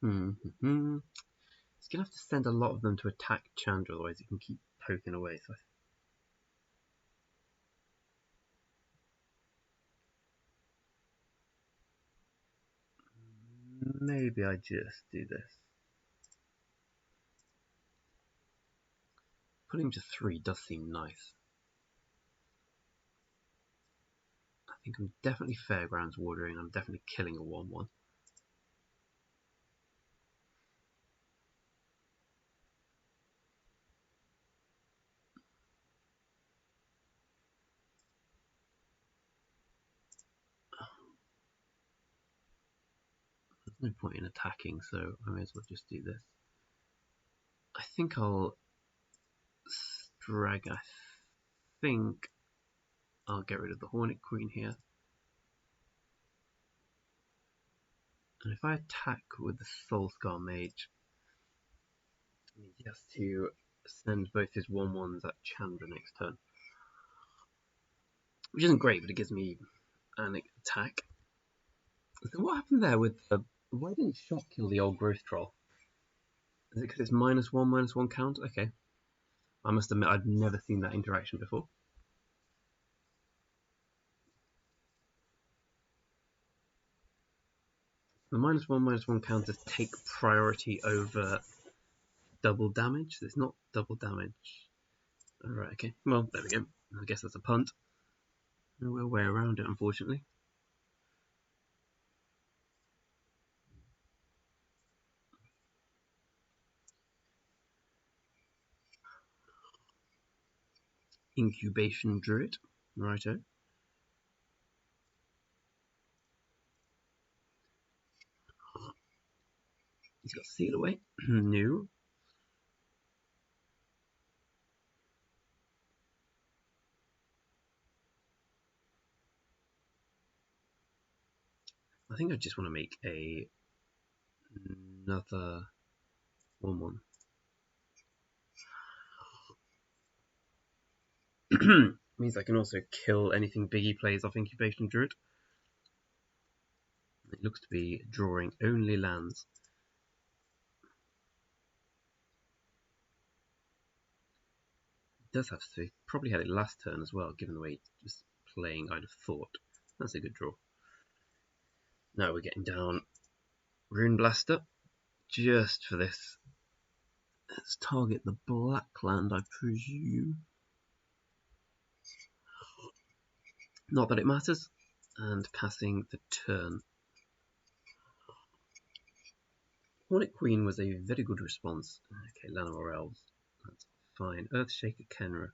He's going to have to send a lot of them to attack Chandra, otherwise he can keep poking away. So maybe I just do this. Putting him to 3 does seem nice. I think I'm definitely Fairgrounds Wardering. I'm definitely killing a 1/1. There's no point in attacking, so I may as well just do this. I think I'll drag. I think I'll get rid of the Hornet Queen here. And if I attack with the Soulscar Mage, he has to send both his 1/1s at Chandra next turn. Which isn't great, but it gives me an attack. So what happened there with the... Why didn't Shock kill the old Growth Troll? Is it because it's -1/-1 count? Okay. I must admit I'd never seen that interaction before. The -1/-1 counters take priority over double damage. So it's not double damage. Alright, okay. Well, there we go. I guess that's a punt. No real way around it, unfortunately. Incubation Druid. Righto. He's got Seal Away. No. I think I just want to make another 1/1. Means I can also kill anything Biggie plays off Incubation Druid. It looks to be drawing only lands. It does have to. Probably had it last turn as well, given the way it was playing, I'd have thought. That's a good draw. Now we're getting down Rune Blaster. Just for this. Let's target the black land, I presume. Not that it matters. And passing the turn. Hornet Queen was a very good response. Okay, Llanowar Elves. That's fine. Earthshaker Kenra.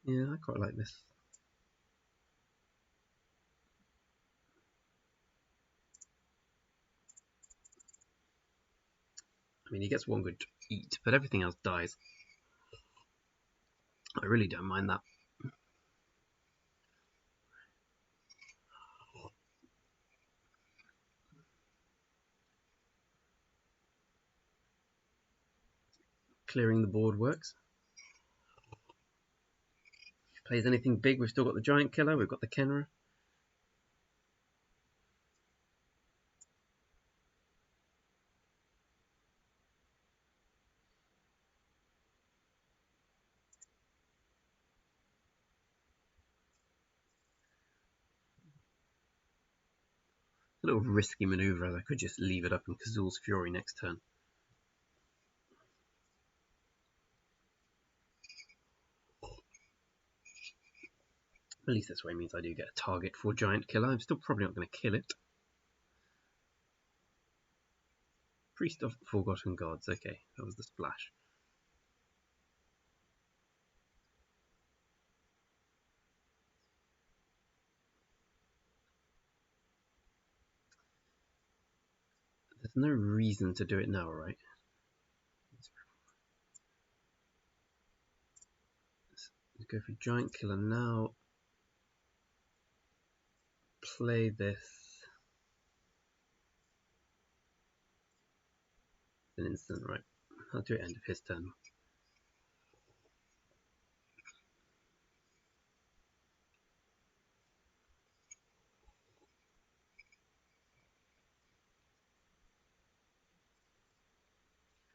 Yeah, I quite like this. I mean, he gets one good eat, but everything else dies. I really don't mind that. Clearing the board works. If he plays anything big, we've still got the Giant Killer, we've got the Kenra. A little risky manoeuvre, as I could just leave it up in Kazul's Fury next turn. At least this way means I do get a target for Giant Killer. I'm still probably not going to kill it. Priest of Forgotten Gods. Okay, that was the splash. There's no reason to do it now, right? Let's go for Giant Killer now. Play this. An instant, right? I'll do it end of his turn.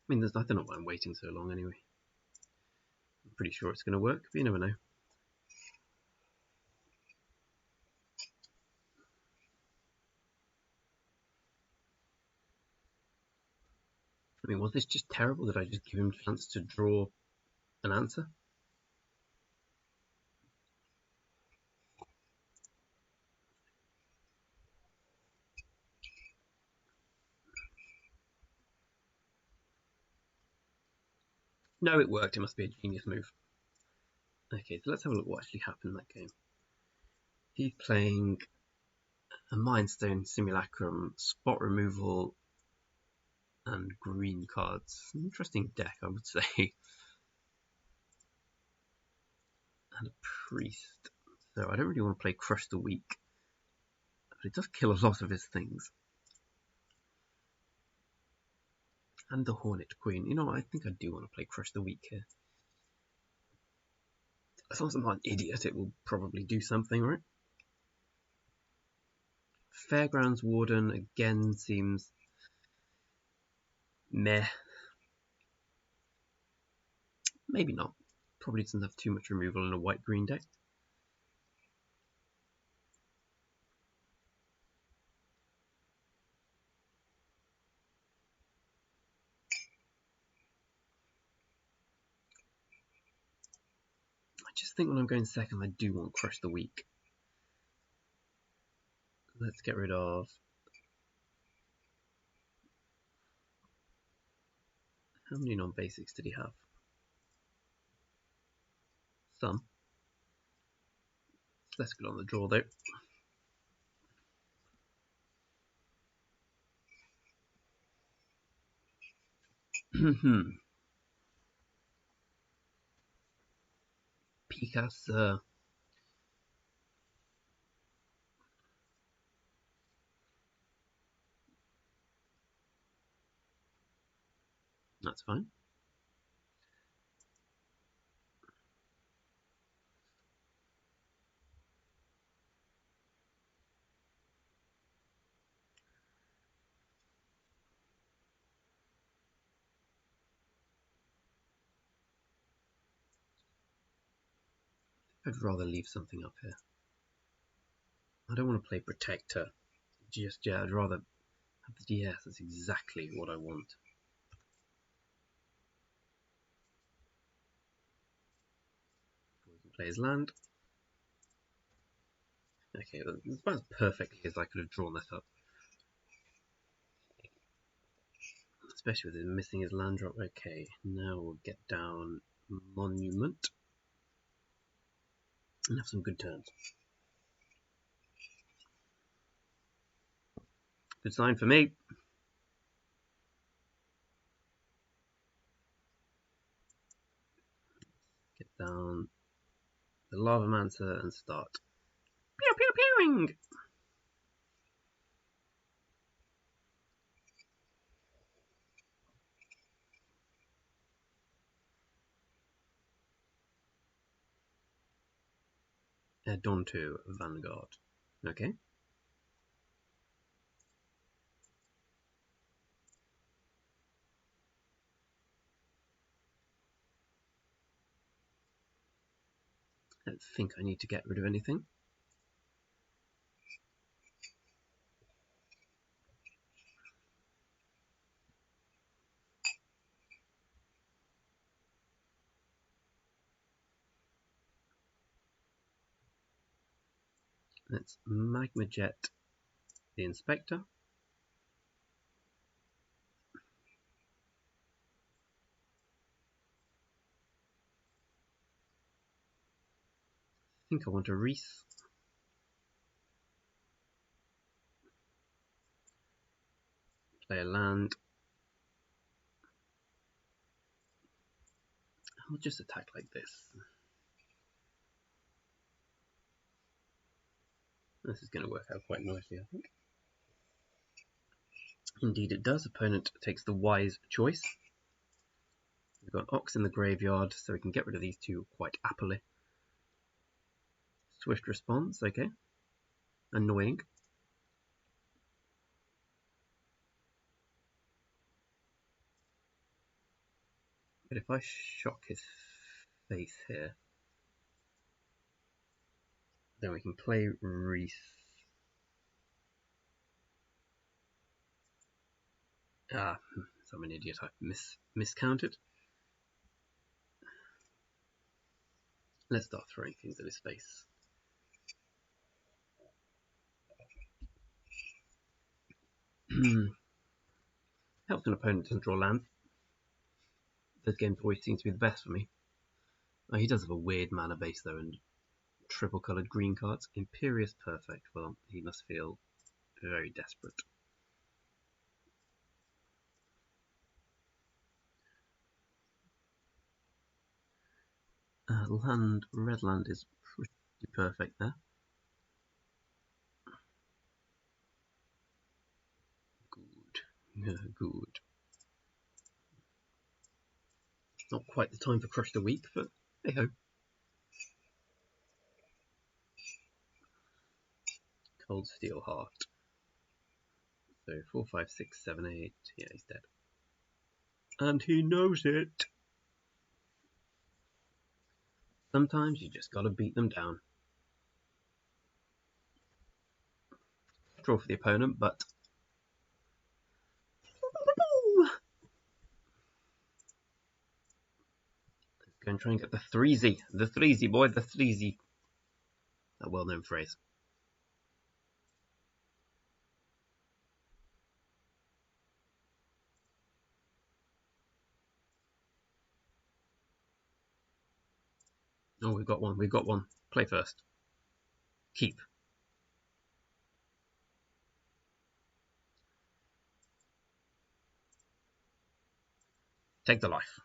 I mean, I don't know why I'm waiting so long anyway. I'm pretty sure it's going to work, but you never know. I mean, was this just terrible? Did I just give him a chance to draw an answer? No, it worked. It must be a genius move. Okay, so let's have a look what actually happened in that game. He's playing a Mindstone Simulacrum, spot removal, and green cards. Interesting deck, I would say. And a priest. So I don't really want to play Crush the Weak, but it does kill a lot of his things. And the Hornet Queen. You know, I think I do want to play Crush the Weak here. As long as I'm not an idiot, it will probably do something, right? Fairgrounds Warden again seems meh. Maybe not. Probably doesn't have too much removal in a white-green deck. I just think when I'm going second, I do want Crush the Weak. Let's get rid of... How many non-basics did he have? Some. Less good on the draw, though. Picasso. That's fine. I'd rather leave something up here. I don't want to play Protector just yet. I'd rather have the DS. That's exactly what I want. We can play his land. Okay, that's about as perfectly as I could have drawn that up. Especially with him missing his land drop. Okay, now we'll get down Monument. And have some good turns. Good sign for me. Get down the Lavamancer and start. Pew pew pewing! Edonto Vanguard. Okay. I don't think I need to get rid of anything. Let's Magma Jet the Inspector. I think I want a Reese. Play a land. I'll just attack like this. This is going to work out quite nicely, I think. Indeed it does. Opponent takes the wise choice. We've got Ox in the graveyard, so we can get rid of these two quite happily. Swift response, okay. Annoying. But if I shock his face here, then we can play Reese. Ah, I'm an idiot. I miscounted. Let's start throwing things at his face. Helps an opponent doesn't draw land. Those games always seem to be the best for me. Oh, he does have a weird mana base though, and triple coloured green cards. Imperious Perfect. Well, he must feel very desperate. Red land is pretty perfect there. Good. Not quite the time for Crush the Weak, but hey ho. Cold Steel Heart. So 4, 5, 6, 7, 8. Yeah, he's dead. And he knows it. Sometimes you just gotta beat them down. Draw for the opponent, but let's go and try and get the threezy. The threezy, boy, the threezy. A well-known phrase. Oh, we've got one. Play first. Keep. Take the life.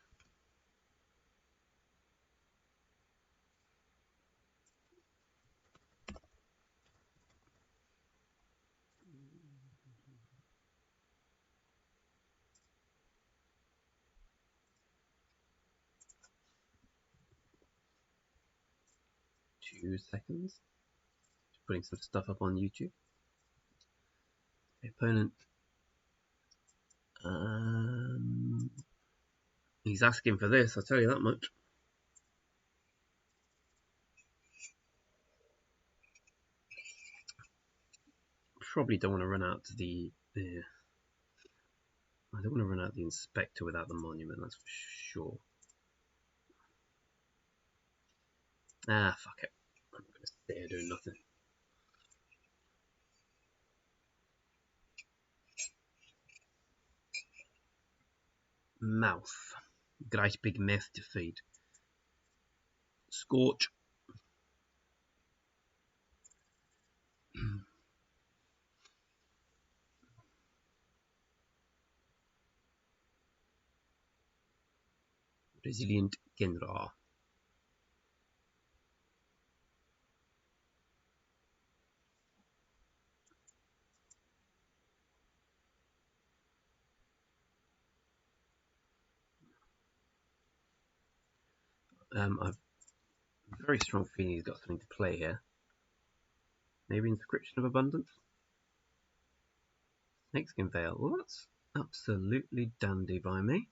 Two seconds. Just putting some stuff up on YouTube. The opponent. He's asking for this, I'll tell you that much. Probably don't want to run out the I don't want to run out the Inspector without the Monument, that's for sure. Ah, fuck it. I'm going to stay here doing nothing. Mouth. Great big mouth to feed. Scorch. Resilient Genra. I've a very strong feeling he's got something to play here. Maybe Inscription of Abundance? Snakeskin Veil. Well, that's absolutely dandy by me.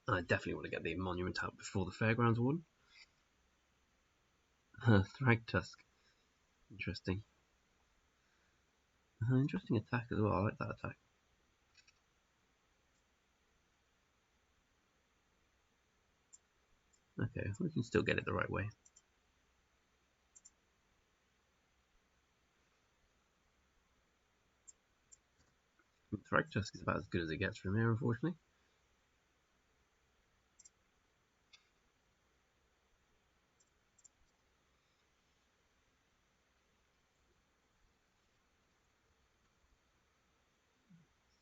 I definitely want to get the Monument out before the Fairgrounds Warden. Thragtusk. Interesting. Interesting attack as well. I like that attack. Okay, we can still get it the right way. Thragtusk is about as good as it gets from here, unfortunately.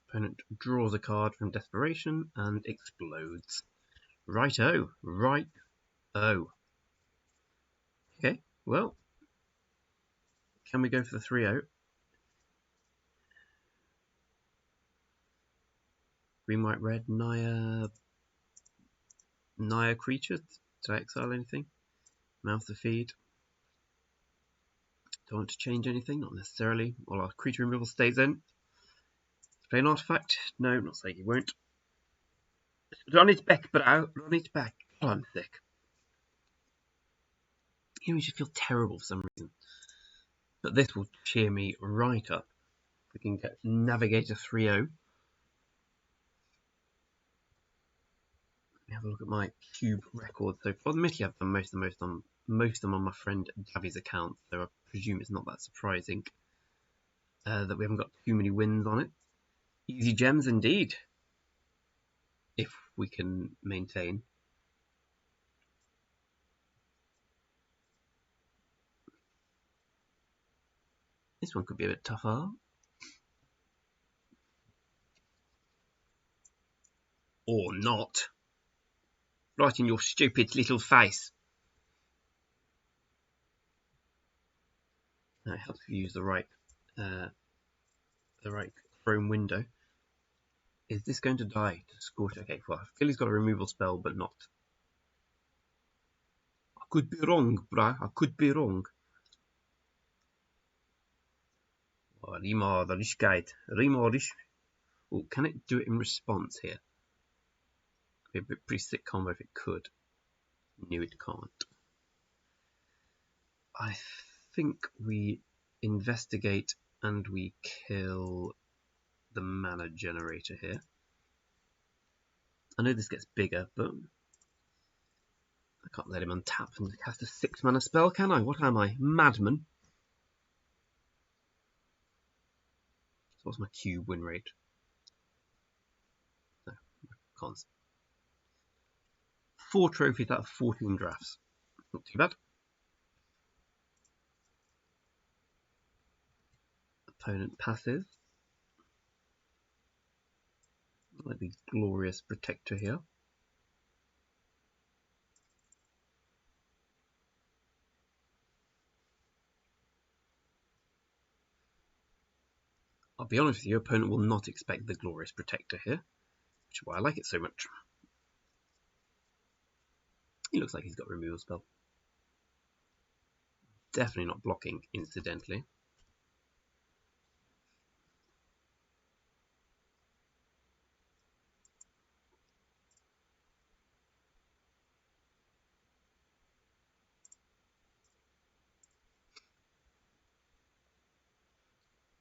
Opponent draws a card from Desperation and explodes. Right-o. Right-o. Okay, well. Can we go for the 3-0? Green, white, red, Naya creature. Did I exile anything? Mouth to feed. Don't want to change anything, not necessarily. While our creature removal stays in. Play an artifact? No, not saying he won't. Run it back, bro. Run it back. Oh, I'm sick. You know, you just feel terrible for some reason. But this will cheer me right up. we can get Navigator 3.0. Let me have a look at my cube record so far. Admittedly, I've done most of them on my friend Javi's account, so I presume it's not that surprising that we haven't got too many wins on it. Easy gems indeed, if we can maintain. This one could be a bit tougher. Or not. Right in your stupid little face. That helps if you use the right Chrome window. Is this going to die to Scorch? Okay, well, I feel he's got a removal spell, but not. I could be wrong, bruh. I could be wrong. Oh, oh, can it do it in response here? It'd be a pretty sick combo if it could. Knew it can't. I think we investigate and we kill the mana generator here. I know this gets bigger, but I can't let him untap and cast a 6 mana spell, can I? What am I? Madman? So what's my cube win rate? No, cons. 4 trophies out of 14 drafts. Not too bad. Opponent passes. Like the Glorious Protector here. I'll be honest with you, your opponent will not expect the Glorious Protector here, which is why I like it so much. He looks like he's got a removal spell. Definitely not blocking, incidentally.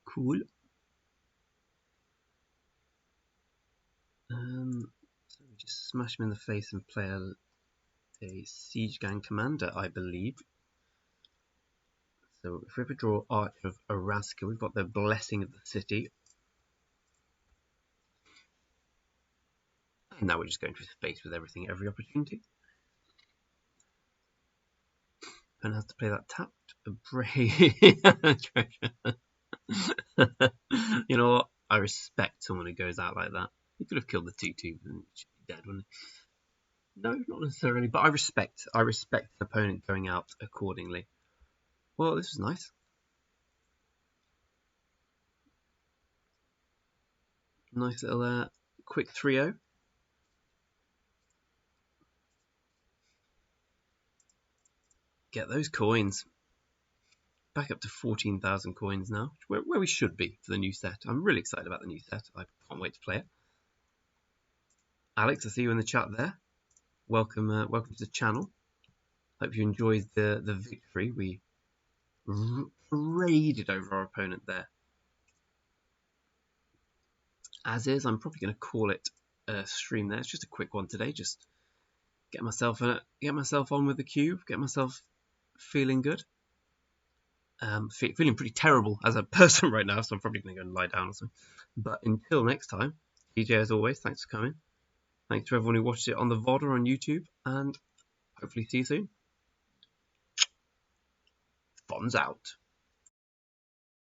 Cool. So we just smash him in the face and play a Siege Gang Commander, I believe. So if we ever draw Arch of Araska, we've got the Blessing of the City. And now we're just going to his face with everything, every opportunity. And has to play that tapped Brave. You know what? I respect someone who goes out like that. He could have killed the 2/2 and should be dead, wouldn't he? No, not necessarily, but I respect the opponent going out accordingly. Well, this was nice. Nice little quick 3-0. Get those coins. Back up to 14,000 coins now, where we should be for the new set. I'm really excited about the new set. I can't wait to play it. Alex, I see you in the chat there. Welcome to the channel. Hope you enjoyed the victory. We raided over our opponent there. As is, I'm probably going to call it a stream there. It's just a quick one today. Just get myself on with the cube. Get myself feeling good. Feeling pretty terrible as a person right now, so I'm probably going to go and lie down or something. But until next time, DJ, as always, thanks for coming. Thanks to everyone who watched it on the VOD or on YouTube, and hopefully see you soon. Fonz out.